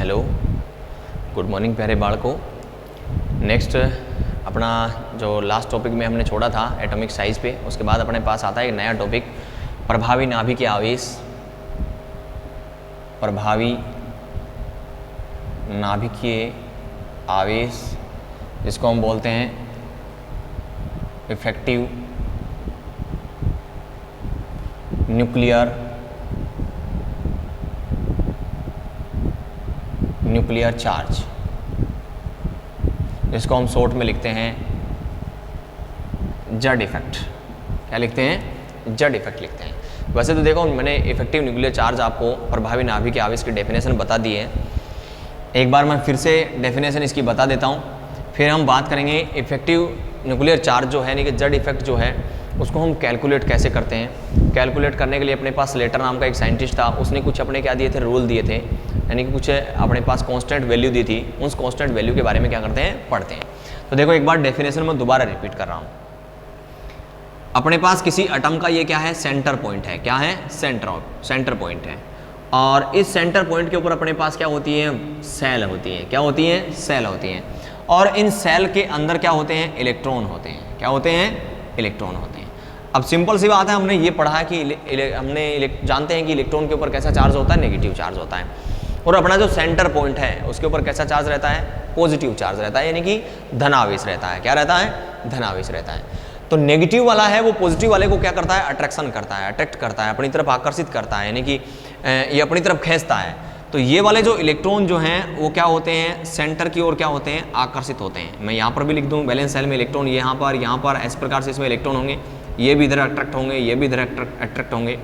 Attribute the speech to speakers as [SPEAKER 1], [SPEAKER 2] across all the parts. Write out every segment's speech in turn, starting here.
[SPEAKER 1] Hello, good morning प्यारे बालकों। Next अपना जो लास्ट टॉपिक में हमने छोड़ा था एटॉमिक साइज पे, उसके बाद अपने पास आता है एक नया टॉपिक प्रभावी नाभिकीय आवेश। प्रभावी नाभिकीय आवेश जिसको हम बोलते हैं इफेक्टिव न्यूक्लियर चार्ज, इसको हम शॉर्ट में लिखते हैं जेड इफेक्ट। क्या लिखते हैं? जेड इफेक्ट लिखते हैं। वैसे तो देखो मैंने इफेक्टिव न्यूक्लियर चार्ज आपको प्रभावी नाभिकीय आवेश की डेफिनेशन बता दी है। एक बार मैं फिर से डेफिनेशन इसकी बता देता हूँ, फिर हम बात करेंगे इफेक्टिव न्यूक्लियर चार्ज जो है यानी कि जेड इफेक्ट जो है उसको हम कैलकुलेट कैसे करते हैं। कैलकुलेट करने के लिए अपने पास लेटर नाम का एक साइंटिस्ट था, उसने कुछ अपने क्या दिए थे, रूल दिए थे, यानी कि कुछ अपने पास कांस्टेंट वैल्यू दी थी। उस कांस्टेंट वैल्यू के बारे में क्या करते हैं, पढ़ते हैं। तो देखो एक बार डेफिनेशन में दोबारा रिपीट कर रहा हूँ। अपने पास किसी एटम का ये क्या है, सेंटर पॉइंट है। क्या है? सेंटर पॉइंट है। और इस सेंटर पॉइंट के ऊपर अपने पास क्या होती है, सेल होती है। क्या होती है? सेल होती हैं। और इन सेल के अंदर क्या होते हैं, इलेक्ट्रॉन होते हैं। क्या होते हैं? इलेक्ट्रॉन होते हैं। अब सिंपल सी बात है, हमने ये पढ़ा है कि हमने जानते हैं कि इलेक्ट्रॉन के ऊपर कैसा चार्ज होता है, नेगेटिव चार्ज होता है। और अपना जो सेंटर पॉइंट है उसके ऊपर कैसा चार्ज रहता है, पॉजिटिव चार्ज रहता है, यानी कि धनावेश रहता है। क्या रहता है? धनावेश रहता है। तो नेगेटिव वाला है वो पॉजिटिव वाले को क्या करता है, अट्रैक्शन करता है, अट्रैक्ट करता है, अपनी तरफ आकर्षित करता है, यानी कि ये अपनी तरफ खींचता है। तो ये वाले जो इलेक्ट्रॉन जो हैं वो क्या होते हैं, सेंटर की ओर क्या होते हैं, आकर्षित होते हैं। मैं यहाँ पर भी लिख दूँ, वैलेंस सेल में इलेक्ट्रॉन यहाँ पर इस प्रकार से इसमें इलेक्ट्रॉन होंगे, ये भी इधर अट्रैक्ट होंगे, ये भी इधर अट्रैक्ट होंगे।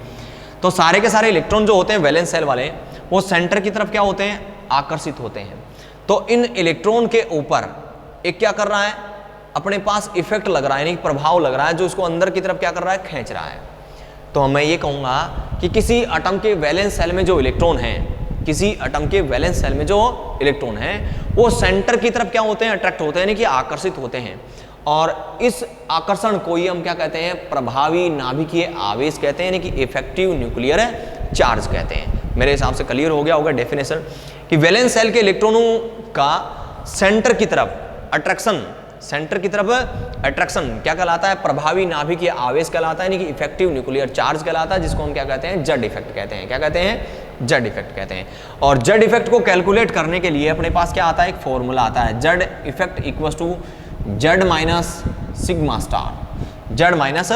[SPEAKER 1] तो सारे के सारे इलेक्ट्रॉन जो होते हैं वैलेंस सेल वाले, वो सेंटर की तरफ क्या होते हैं, आकर्षित होते हैं। तो इन इलेक्ट्रॉन के ऊपर एक क्या कर रहा है, अपने पास इफेक्ट लग रहा है, यानी प्रभाव लग रहा है, जो इसको अंदर की तरफ क्या कर रहा है, खींच रहा है। तो मैं ये कहूँगा कि किसी एटम के वैलेंस सेल में जो इलेक्ट्रॉन हैं, किसी एटम के वैलेंस सेल में जो इलेक्ट्रॉन हैं वो सेंटर की तरफ क्या होते हैं, अट्रैक्ट होते हैं, यानी कि आकर्षित होते हैं। और इस आकर्षण को ही हम क्या कहते हैं, प्रभावी नाभिकीय आवेश कहते हैं, यानी कि इफेक्टिव न्यूक्लियर चार्ज कहते हैं। मेरे हिसाब से क्लियर हो गया होगा डेफिनेशन कि वैलेंस सेल के इलेक्ट्रॉनों का सेंटर की तरफ अट्रैक्शन, सेंटर की तरफ अट्रैक्शन क्या कहलाता है, प्रभावी नाभिकीय आवेश कहलाता है, यानी कि इफेक्टिव न्यूक्लियर चार्ज कहलाता है, जिसको हम क्या कहते हैं, जेड इफेक्ट कहते हैं। क्या कहते हैं? जेड इफेक्ट कहते हैं। और जेड इफेक्ट को कैलकुलेट करने के लिए अपने पास क्या आता है, एक फॉर्मूला आता है, Z effect equals to Z minus sigma star, Z minus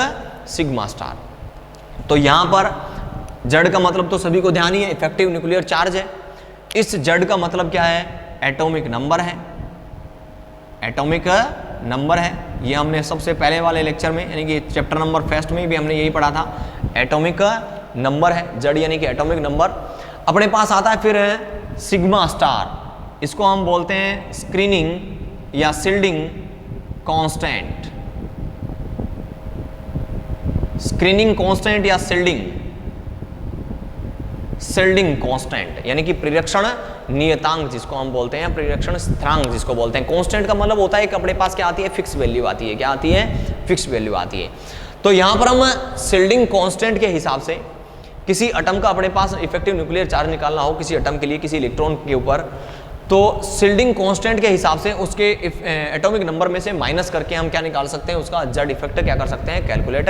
[SPEAKER 1] sigma star. तो यहाँ पर जेड का मतलब तो सभी को ध्यान ही है, इफेक्टिव न्यूक्लियर चार्ज है। इस जेड का मतलब क्या है, एटॉमिक नंबर है। एटॉमिक नंबर है, ये हमने सबसे पहले वाले लेक्चर में यानी कि चैप्टर नंबर फर्स्ट में भी हमने यही पढ़ा था, एटॉमिक नंबर है जेड, यानी कि एटॉमिक नंबर। अपने पास आता है फिर सिग्मा स्टार, इसको हम बोलते हैं स्क्रीनिंग या शील्डिंग कांस्टेंट। स्क्रीनिंग कांस्टेंट या शील्डिंग कांस्टेंट, यानी कि प्रेरक्षण नियतांक जिसको हम बोलते हैं, प्रेरक्षण स्थिरांक जिसको बोलते हैं। कांस्टेंट का मतलब होता है कि अपने पास क्या आती है, फिक्स वैल्यू आती है। क्या आती है? फिक्स वैल्यू आती है। तो यहाँ पर हम शील्डिंग कांस्टेंट के हिसाब से किसी एटम का अपने पास इफेक्टिव न्यूक्लियर चार्ज निकालना हो किसी एटम के लिए, किसी इलेक्ट्रॉन के ऊपर, तो शील्डिंग कांस्टेंट के हिसाब से उसके एटॉमिक नंबर में से माइनस करके हम क्या निकाल सकते हैं, उसका जेड इफेक्ट क्या कर सकते हैं, कैलकुलेट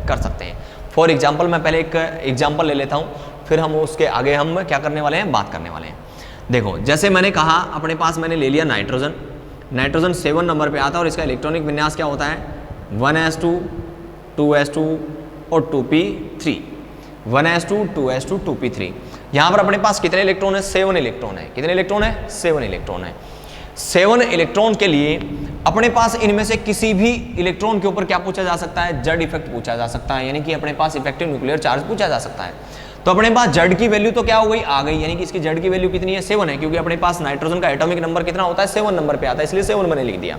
[SPEAKER 1] कर सकते हैं। फॉर एग्जाम्पल मैं पहले एक एग्जाम्पल ले लेता हूँ, फिर हम उसके आगे हम क्या करने वाले हैं, बात करने वाले हैं। देखो जैसे मैंने कहा अपने पास मैंने ले लिया नाइट्रोजन। नाइट्रोजन 7 नंबर पे आता है और इसका इलेक्ट्रॉनिक विन्यास क्या होता है, 1s2 2s2 और 2p3, 1s2 2s2 2p3। यहाँ पर अपने पास कितने इलेक्ट्रॉन है, 7 इलेक्ट्रॉन है। कितने इलेक्ट्रॉन है? 7 इलेक्ट्रॉन है। 7 इलेक्ट्रॉन के लिए अपने पास इनमें से किसी भी इलेक्ट्रॉन के ऊपर क्या पूछा जा सकता है, जेड इफेक्ट पूछा जा सकता है, यानी कि अपने पास इफेक्टिव न्यूक्लियर चार्ज पूछा जा सकता है। तो अपने पास जेड की वैल्यू तो क्या हो गई, आ गई, यानी कि इसकी जेड की वैल्यू कितनी है, 7 है, क्योंकि अपने पास नाइट्रोजन का एटॉमिक नंबर कितना होता है, 7 नंबर पे आता है, इसलिए 7 मैंने लिख दिया।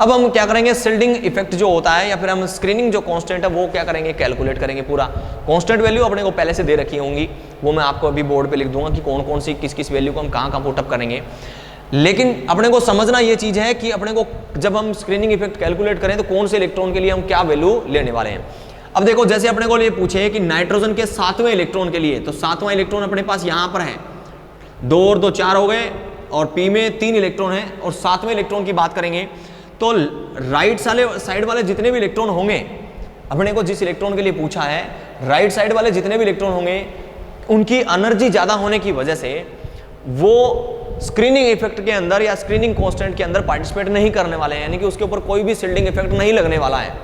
[SPEAKER 1] अब हम क्या करेंगे, शील्डिंग इफेक्ट जो होता है या फिर हम स्क्रीनिंग जो कांस्टेंट है वो क्या करेंगे, कैलकुलेट करेंगे। पूरा कांस्टेंट वैल्यू अपने को पहले से दे रखी होंगी, वो मैं आपको अभी बोर्ड पे लिख दूंगा कि कौन कौन सी किस किस वैल्यू को हम कहाँ पुटअप करेंगे। लेकिन अपने को समझना ये चीज है कि अपने को जब हम स्क्रीनिंग इफेक्ट कैलकुलेट करें तो कौन से इलेक्ट्रॉन के लिए हम क्या वैल्यू लेने वाले हैं। अब देखो जैसे अपने को ये पूछे कि नाइट्रोजन के 7वें इलेक्ट्रॉन के लिए, तो 7वां इलेक्ट्रॉन अपने पास यहां पर है, 2 और 2 4 हो गए, और पी में 3 इलेक्ट्रॉन है, और 7वें इलेक्ट्रॉन की बात करेंगे तो राइट साइड वाले जितने भी इलेक्ट्रॉन होंगे, अपने को जिस इलेक्ट्रॉन के लिए पूछा है, राइट साइड वाले जितने भी इलेक्ट्रॉन होंगे उनकी एनर्जी ज्यादा होने की वजह से वो स्क्रीनिंग इफेक्ट के अंदर या स्क्रीनिंग कांस्टेंट के अंदर पार्टिसिपेट नहीं करने वाले हैं, यानी कि उसके ऊपर कोई भी शिल्डिंग इफेक्ट नहीं लगने वाला है।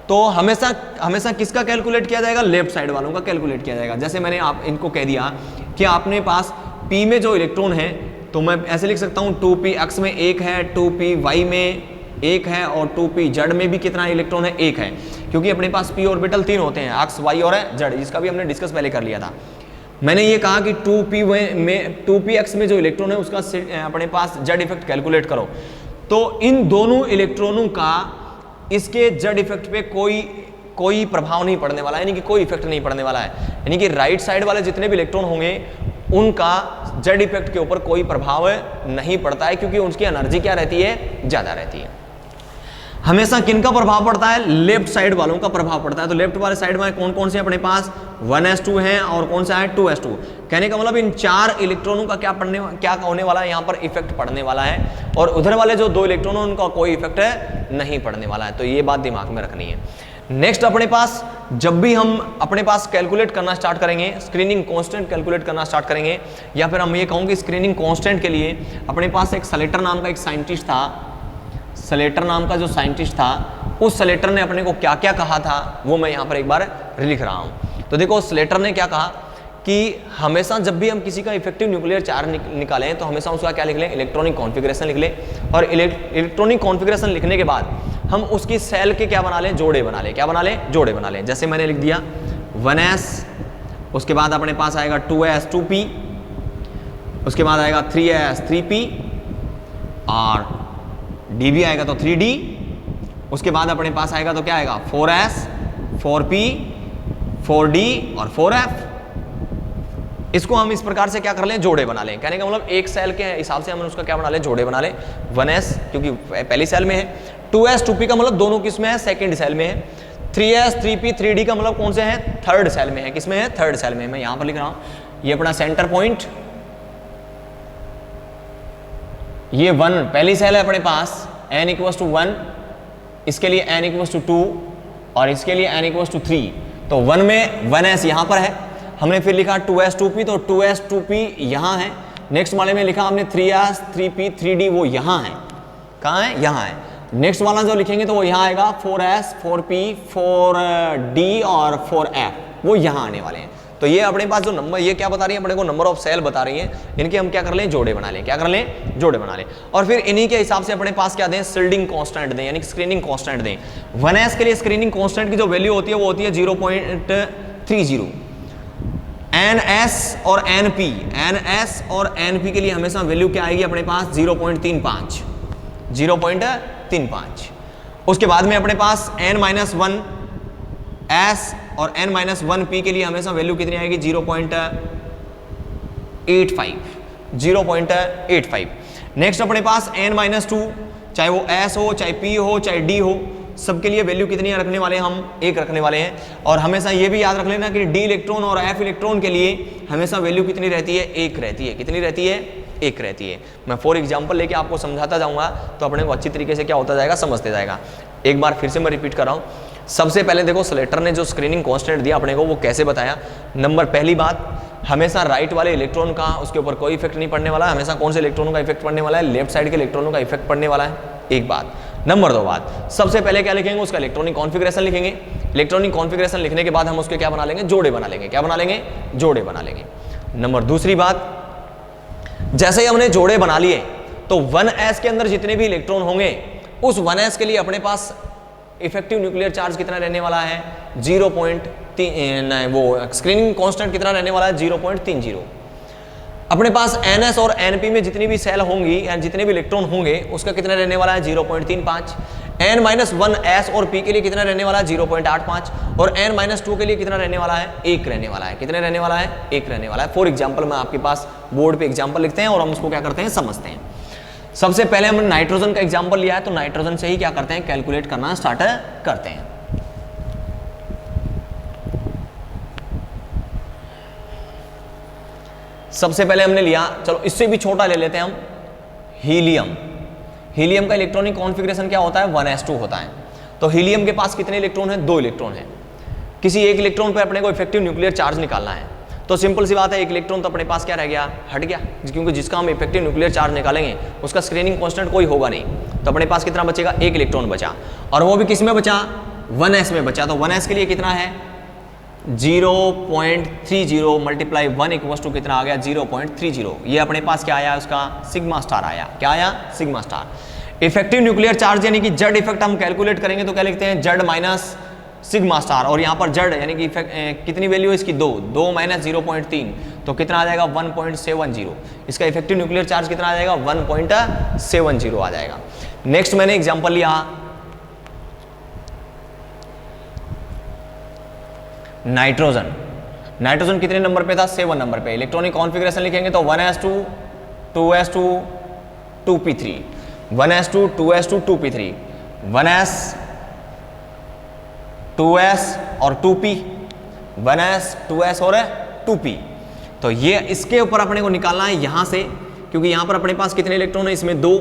[SPEAKER 1] तो हमेशा किसका कैलकुलेट किया जाएगा? लेफ्ट साइड वालों का कैलकुलेट किया जाएगा। जैसे मैंने आप इनको कह दिया कि आपने पास P में जो इलेक्ट्रॉन है, तो मैं ऐसे लिख सकता हूँ 2p x में 1 है, 2p y में 1 है, और 2p z में भी कितना इलेक्ट्रॉन है? 1 है, क्योंकि अपने पास p ऑर्बिटल 3 होते हैं, x y और z, जिसका भी हमने डिस्कस पहले कर लिया था। मैंने ये कहा कि 2p x में जो इलेक्ट्रॉन है उसका अपने पास z इफेक्ट कैलकुलेट करो। तो इन दोनों इलेक्ट्रॉनों का इसके z इफेक्ट पे कोई प्रभाव नहीं पड़ने वाला है, यानी कि कोई इफेक्ट नहीं पड़ने वाला है, यानी कि राइट साइड वाले जितने भी इलेक्ट्रॉन होंगे उनका z इफेक्ट के ऊपर कोई प्रभाव नहीं पड़ता है, क्योंकि उनकी एनर्जी क्या रहती है? ज्यादा रहती है। हमेशा किनका प्रभाव पड़ता है? लेफ्ट साइड वालों का प्रभाव पड़ता है। तो लेफ्ट वाले साइड में कौन कौन से अपने पास 1s2 है और कौन सा है 2s2। कहने का मतलब इन 4 इलेक्ट्रॉनों का क्या होने वाला है? यहाँ पर इफेक्ट पड़ने वाला है, और उधर वाले जो 2 इलेक्ट्रॉन हैं उनका कोई इफेक्ट नहीं पड़ने वाला है। तो ये बात दिमाग में रखनी है। नेक्स्ट अपने पास जब भी हम अपने पास कैलकुलेट करना स्टार्ट करेंगे, स्क्रीनिंग कांस्टेंट कैलकुलेट करना स्टार्ट करेंगे, या फिर हम ये कहूँगे स्क्रीनिंग कांस्टेंट के लिए अपने पास एक सलेटर नाम का एक साइंटिस्ट था। सलेटर नाम का जो साइंटिस्ट था, उस सलेटर ने अपने को क्या क्या कहा था वो मैं यहाँ पर एक बार लिख रहा हूँ। तो देखो सलेटर ने क्या कहा कि हमेशा जब भी हम किसी का इफेक्टिव न्यूक्लियर चार्ज निकालें तो हमेशा उसका क्या लिख लें? इलेक्ट्रॉनिक कॉन्फ़िगरेशन लिख लें, और इलेक्ट्रॉनिक कॉन्फ़िगरेशन लिखने के बाद हम उसकी सेल के क्या बना लें? जोड़े बना लें। क्या बना लें? जोड़े बना लें। जैसे मैंने लिख दिया 1s, उसके बाद अपने पास आएगा 2s 2p, उसके बाद आएगा 3s 3p, और d भी आएगा तो 3d, उसके बाद अपने पास आएगा तो क्या आएगा? 4s 4p 4d और 4f। इसको हम इस प्रकार से क्या कर लें? जोड़े बना लें। कहने का मतलब एक सेल के हिसाब से हम उसका क्या बना लें? जोड़े बना लें। 1s क्योंकि पहली सेल में है, 2s 2p का मतलब दोनों किस में है? सेकंड सेल में है। 3s 3p 3d का मतलब कौन से है? थर्ड सेल में है। किस में है? थर्ड सेल में। मैं यहां पर लिख रहा हूं, ये अपना सेंटर पॉइंट, ये 1 पहली सेल है अपने पास, n = 1, इसके लिए n = 2, और इसके लिए n = 3। तो 1 में 1s यहां पर है, हमने फिर लिखा 2s 2p, तो 2s 2p यहां है। नेक्स्ट वाले में लिखा हमने 3s 3p 3d, वो यहां है। कहां है? यहां है। नेक्स्ट वाला जो लिखेंगे तो वो यहां आएगा 4s 4p 4d और 4f, वो यहां आने वाले हैं। तो ये अपने पास जो नंबर, ये क्या बता रही है? अपने को नंबर ऑफ सेल बता रही है। इनके हम क्या कर लें? जोड़े बना लें। क्या कर लें? जोड़े बना लें। और फिर इन्हीं के हिसाब से अपने पास क्या दें? शिल्डिंग कांस्टेंट दें, यानी स्क्रीनिंग कांस्टेंट दें। 1s के लिए स्क्रीनिंग कांस्टेंट की जो वैल्यू होती है वो होती है 0.30। ns और np, ns और np के लिए हमेशा वैल्यू क्या आएगी अपने पास? 0.35, 0.35। उसके बाद में अपने पास n-1 s और n-1 p के लिए हमेशा वैल्यू कितनी आएगी? 0.85, 0.85। नेक्स्ट अपने पास n-2, चाहे वो s हो, चाहे p हो, चाहे d हो, सबके लिए वैल्यू कितनी रखने वाले हैं? हम 1 रखने वाले हैं। और हमेशा ये भी याद रख लेना कि d इलेक्ट्रॉन और f इलेक्ट्रॉन के लिए हमेशा वैल्यू कितनी रहती है? 1 रहती है। कितनी रहती है? 1 रहती है। मैं फॉर एग्जांपल लेके आपको समझाता जाऊंगा तो अपने को अच्छी तरीके से क्या होता जाएगा? समझते जाएगा। एक बार फिर से मैं रिपीट कर रहा हूँ। सबसे पहले देखो सलेटर ने जो स्क्रीनिंग कांस्टेंट दिया अपने को वो कैसे बताया। नंबर पहली बात, हमेशा राइट वाले इलेक्ट्रॉन का उसके ऊपर कोई इफेक्ट नहीं पड़ने वाला है। हमेशा कौन से इलेक्ट्रॉनों का इफेक्ट पड़ने वाला है? लेफ्ट साइड के इलेक्ट्रॉनों का इफेक्ट पड़ने वाला है। एक बात। नंबर 2 बात, सबसे पहले क्या लिखेंगे? उसका इलेक्ट्रॉनिक कॉन्फ़िगरेशन लिखेंगे। इलेक्ट्रॉनिक कॉन्फ़िगरेशन लिखने के बाद हम उसके क्या बना लेंगे? जोड़े बना लेंगे। क्या बना लेंगे? जोड़े बना लेंगे। नंबर दूसरी बात, जैसे ही हमने जोड़े बना लिए तो 1s के अंदर जितने भी इलेक्ट्रॉन होंगे उस 1s के लिए अपने पास इफेक्टिव न्यूक्लियर चार्ज कितना रहने वाला है? 0.3, वो स्क्रीनिंग कांस्टेंट कितना रहने वाला है? 0.30। अपने पास ns और np में जितनी भी सेल होंगी या जितने भी इलेक्ट्रॉन होंगे उसका कितना रहने वाला है? 0.35। n-1 s और p के लिए कितना रहने वाला है? 0.85। और n-2 के लिए कितना रहने वाला है? 1 रहने वाला है। कितने रहने वाला है? 1 रहने वाला है। फॉर एग्जाम्पल मैं आपके पास बोर्ड पे एग्जाम्पल लिखते हैं और हम उसको क्या करते हैं? समझते हैं। सबसे पहले हमने नाइट्रोजन का एग्जाम्पल लिया है, तो नाइट्रोजन से ही क्या करते हैं? कैलकुलेट करना स्टार्ट करते हैं। सबसे पहले हमने लिया, चलो इससे भी छोटा ले लेते हैं हम, हीलियम। हीलियम का इलेक्ट्रॉनिक कॉन्फ़िगरेशन क्या होता है, 1s2 होता है। तो हीलियम के पास कितने इलेक्ट्रॉन हैं, 2 इलेक्ट्रॉन हैं। किसी एक इलेक्ट्रॉन पर अपने को इफेक्टिव न्यूक्लियर चार्ज निकालना है, तो सिंपल सी बात है, एक इलेक्ट्रॉन तो अपने पास क्या रह गया, हट गया, क्योंकि जिसका हम इफेक्टिव न्यूक्लियर चार्ज निकालेंगे उसका स्क्रीनिंग कांस्टेंट कोई होगा नहीं। तो अपने पास कितना बचेगा, एक इलेक्ट्रॉन बचा, और वो भी किस में बचा, 1s में बचा। तो 1s के लिए कितना है, 0.30 मल्टीप्लाई 1 इक्वल टू कितना आ गया, 0.30। ये अपने पास क्या आया, उसका सिग्मा स्टार आया। क्या आया, sigma star. Effective nuclear charge यानी कि जेड इफेक्ट हम कैलकुलेट करेंगे तो क्या लिखते हैं, जेड माइनस सिग्मा स्टार। और यहाँ पर जेड यानी कि कितनी वैल्यू है इसकी, 2 माइनस 0.3, तो कितना आ जाएगा, 1.70। इसका इफेक्टिव न्यूक्लियर चार्ज कितना आ जाएगा, 1.70 आ जाएगा। नेक्स्ट मैंने एग्जांपल लिया नाइट्रोजन। नाइट्रोजन कितने नंबर पे था, 7 नंबर पे। इलेक्ट्रॉनिक कॉन्फ़िगरेशन लिखेंगे तो 1s2 2s2 2p3, 1s2 2s2 2p3, 1s 2s और 2p, 1s 2s और 2p। तो ये इसके ऊपर अपने को निकालना है यहाँ से, क्योंकि यहाँ पर अपने पास कितने इलेक्ट्रॉन है, इसमें 2,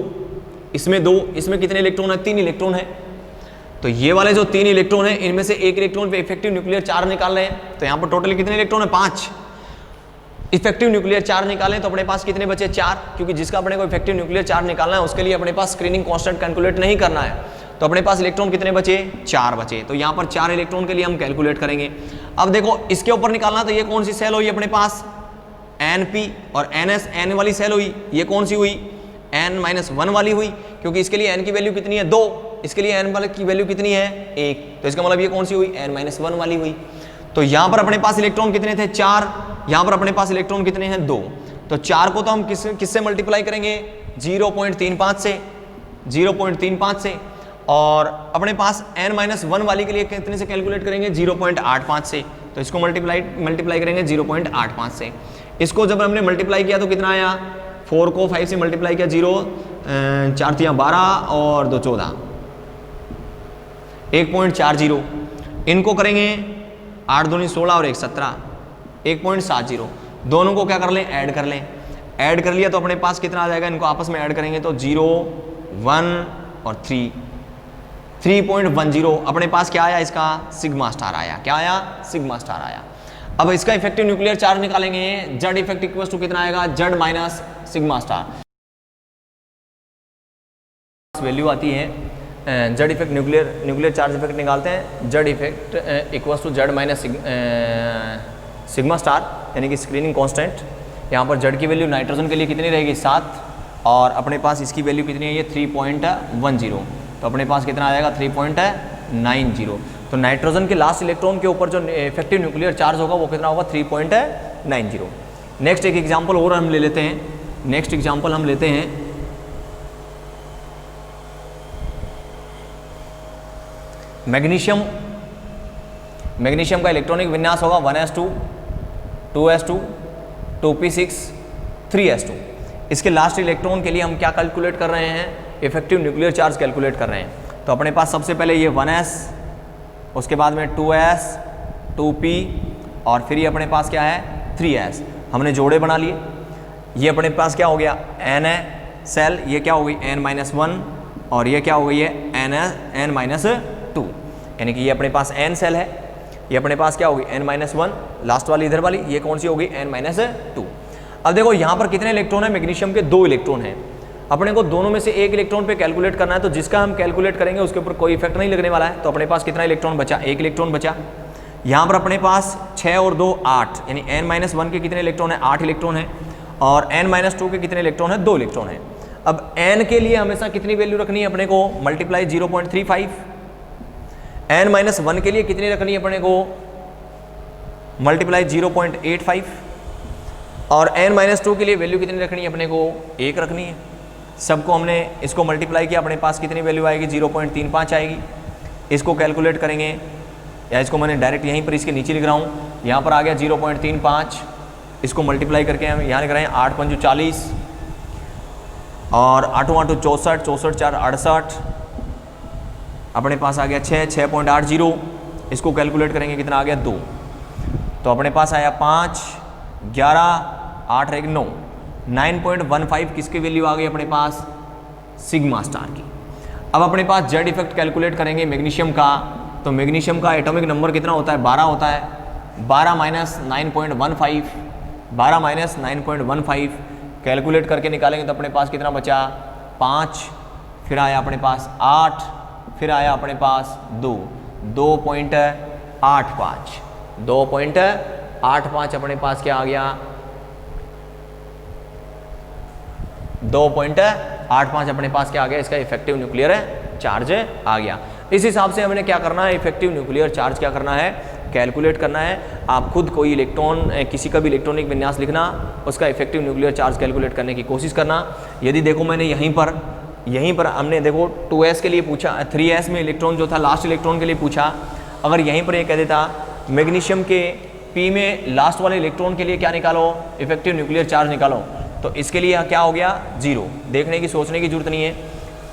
[SPEAKER 1] इसमें 2, इसमें कितने इलेक्ट्रॉन है, 3 इलेक्ट्रॉन है। तो ये वाले जो 3 इलेक्ट्रॉन है, इनमें से एक इलेक्ट्रॉन पे इफेक्टिव न्यूक्लियर चार्ज निकाल रहे हैं। तो यहाँ पर टोटल कितने इलेक्ट्रॉन है, 5। इफेक्टिव न्यूक्लियर चार्ज निकालें तो अपने पास कितने बचे, 4, क्योंकि जिसका अपने को इफेक्टिव न्यूक्लियर चार्ज निकालना है उसके लिए अपने पास स्क्रीनिंग कांस्टेंट कैलकुलेट नहीं करना है। तो अपने पास इलेक्ट्रॉन कितने बचे, 4 बचे। तो यहाँ पर 4 इलेक्ट्रॉन के लिए हम कैलकुलेट करेंगे। अब देखो इसके ऊपर निकालना, तो ये कौन सी सेल हुई अपने पास, NP और NS, N वाली सेल हुई। ये कौन सी हुई, N-1 वाली हुई, क्योंकि इसके लिए N की वैल्यू कितनी है, 2, इसके लिए N वाले की वैल्यू कितनी है, 1। तो इसका मतलब ये कौन सी हुई, N-1 वाली हुई। तो यहाँ पर अपने पास इलेक्ट्रॉन कितने थे, 4। यहाँ पर अपने पास इलेक्ट्रॉन कितने हैं, 2। तो 4 को तो हम किससे मल्टीप्लाई करेंगे, 0.35 से, 0.35 से। और अपने पास N-1 वाली के लिए कितने से कैलकुलेट करेंगे, 0.85 से। तो इसको मल्टीप्लाई करेंगे 0.85 से। इसको जब हमने मल्टीप्लाई किया तो कितना आया, 4 को 5 से मल्टीप्लाई किया, 0 4 3 12 और 2 14, 1.40। इनको करेंगे 8 दूनी 16 और 1 17, 1.70। दोनों को क्या कर लें, ऐड कर लें। ऐड कर लिया तो अपने पास कितना आ जाएगा, इनको आपस में ऐड करेंगे तो 0 1 और 3, 3.10। अपने पास क्या आया, इसका सिग्मा स्टार आया। क्या आया, सिग्मा स्टार आया। अब इसका इफेक्टिव न्यूक्लियर चार्ज निकालेंगे, जेड इफेक्ट इक्वल टू कितना आएगा, Z minus sigma star. Value आती है, Z effect nuclear charge effect निकालते हैं, Z effect equal to Z minus sigma star, यानी कि स्क्रीनिंग कांस्टेंट। यहाँ पर जेड की वैल्यू नाइट्रोजन के लिए कितनी रहेगी, 7, और अपने पास इसकी वैल्यू कितनी है, ये 3.10। तो अपने पास कितना आ जाएगा, 3.90। तो नाइट्रोजन के लास्ट इलेक्ट्रॉन के ऊपर जो इफेक्टिव न्यूक्लियर चार्ज होगा वो कितना होगा, 3.90। नेक्स्ट एक एग्जांपल और हम ले लेते हैं। नेक्स्ट एग्जांपल हम लेते हैं मैग्नीशियम। मैग्नीशियम का इलेक्ट्रॉनिक विन्यास होगा 1s2 2s2 2p6 3s2। इसके लास्ट इलेक्ट्रॉन के लिए हम क्या कैलकुलेट कर रहे हैं, इफेक्टिव न्यूक्लियर चार्ज कैलकुलेट कर रहे हैं। तो अपने पास सबसे पहले ये 1s, उसके बाद में 2s 2p और फिर ये अपने पास क्या है 3s। हमने जोड़े बना लिए। ये अपने पास क्या हो गया n है सेल, ये क्या हो गई n-1 और ये क्या हो गई है n-2, यानी कि ये अपने पास n सेल है, ये अपने पास क्या होगी n-1, लास्ट वाली इधर वाली ये कौन सी होगी n-2। अब देखो यहाँ पर कितने इलेक्ट्रॉन है, मैग्नीशियम के 2 इलेक्ट्रॉन हैं। अपने को दोनों में से एक इलेक्ट्रॉन पे कैलकुलेट करना है, तो जिसका हम कैलकुलेट करेंगे उसके ऊपर कोई इफेक्ट नहीं लगने वाला है। तो अपने पास कितना इलेक्ट्रॉन बचा, एक इलेक्ट्रॉन बचा। यहाँ पर अपने पास 6 और 2 8, यानी n-1 के कितने इलेक्ट्रॉन है, 8 इलेक्ट्रॉन है, और n-2 के कितने इलेक्ट्रॉन है, 2 इलेक्ट्रॉन है। अब n के लिए हमेशा कितनी वैल्यू रखनी है अपने को, मल्टीप्लाई 0.35। n-1 के लिए कितनी रखनी है अपने को, मल्टीप्लाई 0.85। और n-2 के लिए वैल्यू कितनी रखनी है अपने को, 1 रखनी है। सबको हमने इसको मल्टीप्लाई किया, अपने पास कितनी वैल्यू आएगी, 0.35 आएगी। इसको कैलकुलेट करेंगे, या इसको मैंने डायरेक्ट यहीं पर इसके नीचे लिख रहा हूँ, यहाँ पर आ गया 0.35। इसको मल्टीप्लाई करके हम यहाँ लिख रहे हैं 8 पंजू 40 और 8 8 64, 64 4 68, अपने पास आ गया 6.80। इसको कैलकुलेट करेंगे कितना आ गया 2। तो अपने पास आया 5 11 8 रहेगी 9, 9.15 किसकी वैल्यू आ गई अपने पास, सिग्मा स्टार की। अब अपने पास जेड इफेक्ट कैलकुलेट करेंगे मैग्नीशियम का, तो मैग्नीशियम का एटॉमिक नंबर कितना होता है, 12 होता है। 12 माइनस 9.15, 12 माइनस 9.15 कैलकुलेट करके निकालेंगे तो अपने पास कितना बचा, 5, फिर आया अपने पास 8, फिर आया अपने पास 2, 2.85, 2.85 अपने पास क्या आ गया, 2.85 अपने पास क्या आ गया, इसका इफेक्टिव न्यूक्लियर चार्ज आ गया। इस हिसाब से हमने क्या करना है, इफेक्टिव न्यूक्लियर चार्ज क्या करना है, कैलकुलेट करना है। आप खुद कोई इलेक्ट्रॉन, किसी का भी इलेक्ट्रॉनिक विन्यास लिखना, उसका इफेक्टिव न्यूक्लियर चार्ज कैलकुलेट करने की कोशिश करना। यदि देखो मैंने यहीं पर हमने देखो 2s के लिए पूछा, 3s में इलेक्ट्रॉन जो था लास्ट इलेक्ट्रॉन के लिए पूछा, अगर यहीं पर ये कह देता मैग्नीशियम के p में लास्ट वाले इलेक्ट्रॉन के लिए क्या निकालो, इफेक्टिव न्यूक्लियर चार्ज निकालो, तो इसके लिए क्या हो गया 0, देखने की सोचने की जरूरत नहीं है।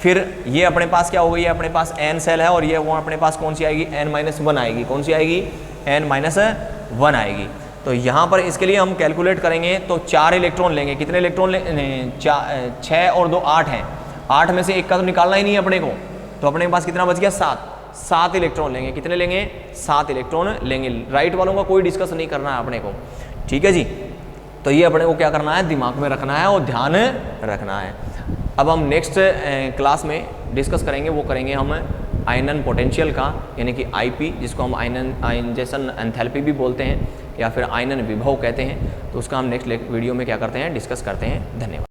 [SPEAKER 1] फिर ये अपने पास क्या हो गई है, अपने पास n सेल है और ये वो अपने पास कौन सी आएगी, n-1 आएगी, कौन सी आएगी, n-1 आएगी। तो यहाँ पर इसके लिए हम कैलकुलेट करेंगे तो 4 इलेक्ट्रॉन लेंगे, कितने इलेक्ट्रॉन 6 और 2 8 हैं, 8 में से एक का तो निकालना ही नहीं है अपने को, तो अपने पास कितना बच गया 7 इलेक्ट्रॉन लेंगे, कितने लेंगे 7 इलेक्ट्रॉन लेंगे। राइट वालों का कोई डिस्कस नहीं करना है अपने को, ठीक है जी। तो ये अपने को क्या करना है, दिमाग में रखना है और ध्यान रखना है। अब हम नेक्स्ट क्लास में डिस्कस करेंगे, वो करेंगे हम आयनन पोटेंशियल का, यानी कि आईपी, जिसको हम आयनाइजेशन एंथैल्पी भी बोलते हैं या फिर आयनन विभव कहते हैं। तो उसका हम नेक्स्ट वीडियो में क्या करते हैं, डिस्कस करते हैं। धन्यवाद।